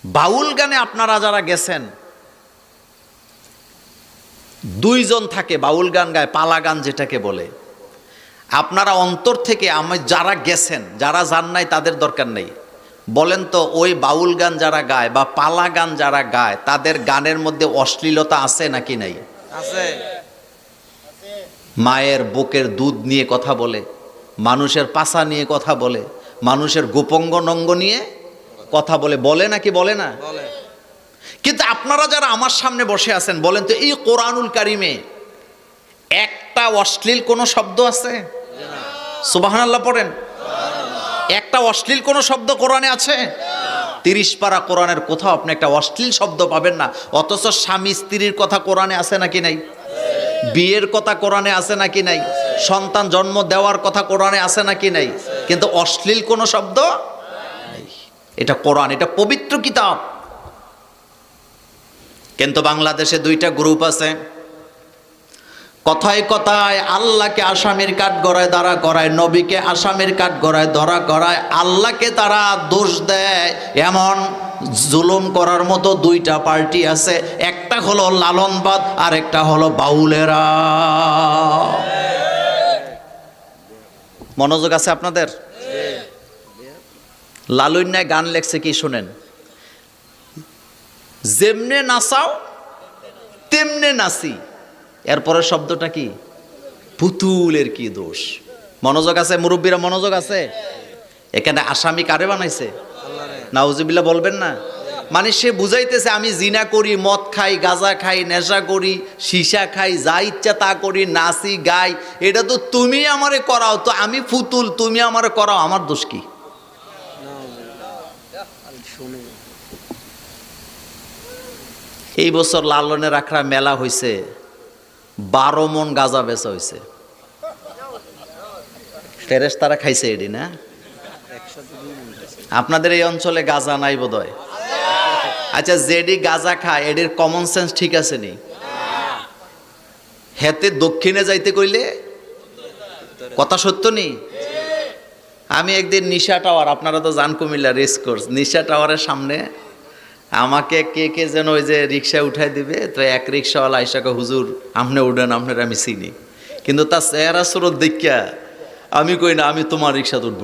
বাউল গানে আপনারা যারা গেছেন, দুইজন থাকে বাউল গান গায়, পালা গান যেটাকে বলে। আপনারা অন্তর থেকে আমি যারা গেছেন, যারা যান নাই তাদের দরকার নেই, বলেন তো ওই বাউল গান যারা গায় বা পালা গান যারা গায় তাদের গানের মধ্যে অশ্লীলতা আছে নাকি নাই? আছে। মায়ের বুকের দুধ নিয়ে কথা বলে, মানুষের পাছা নিয়ে কথা বলে, মানুষের গোপঙ্গ নঙ্গ নিয়ে কথা বলে, বলে নাকি বলে না? বলে। কিন্তু আপনারা যারা আমার সামনে বসে আছেন, বলেন তো এই কোরআনুল কারিমে একটা অশ্লীল কোনো শব্দ আছে? সুবহানাল্লাহ পড়েন। একটা অশ্লীল কোনো শব্দ কোরআনে আছে? 30 পারা কোরআনের কোথাও আপনি একটা অশ্লীল শব্দ পাবেন না। অথচ স্বামী স্ত্রীর কথা কোরআনে আছে নাকি নাই? বিয়ের কথা কোরআনে আছে নাকি নাই? সন্তান জন্ম দেওয়ার কথা কোরআনে আছে নাকি নাই? কিন্তু অশ্লীল কোনো শব্দ নেই। এটা কোরআন, এটা পবিত্র কিতাব। কিন্তু বাংলাদেশে দুইটা গ্রুপ আছে, কথায় কথায় আল্লাহকে আসামির কাঠগড়ায় দাঁড়া করায়, নবীকে আসামির কাঠগড়ায় ধরা করায়, আল্লাহকে তারা দোষ দেয়। এমন জুলুম করার মতো দুইটা পার্টি আছে, একটা হলো লালনবাদ আর একটা হলো বাউলেরা। মনোযোগ আছে আপনাদের? লালুন্যায় গান লেখছে কি শুনেন, যেমনে নাচাও তেমনে নাচি। এরপরের শব্দটা কি? পুতুলের কি দোষ। মনোযোগ আছে মুরব্বীরা? মনোযোগ আছে? এখানে আসামি কারে বানাইছে? নাউজুবিল্লাহ বলবেন না? মানে সে বুঝাইতেছে আমি জিনা করি, মদ খাই, গাঁজা খাই, নেশা করি, সীসা খাই, যা ইচ্ছা তা করি, নাচি গাই, এটা তো তুমি আমারে করাও, তো আমি পুতুল, তুমি আমারে করাও, আমার দোষ কি? এই বছর লালনের আখড়া মেলা হয়েছে, 12 মণ গাঁজা বেচা হয়েছে। ফেরেশতারা খাইছে এডি না? আপনাদের এই অঞ্চলে গাঁজা নাই বোধহয়। আচ্ছা, যেডি গাঁজা খায় এডির কমন সেন্স ঠিক আছে নি? হেতে দক্ষিণে যাইতে কইলে কথা সত্য নি? আমি একদিন নিশা টাওয়ার, আপনারা তো জান কুমিল্লা রেস কোর্স, নিশা টাওয়ারের সামনে আমাকে কে কে যেন ওই যে রিক্সায় উঠাই দিবে, তো এক রিক্সাওয়ালা আইসাকে হুজুর আপনি উঠেন, আপনার আমি চিনি, কিন্তু তার চেহারা স্রোত দেখিয়া আমি কই না আমি তোমার রিক্সাতে উঠব।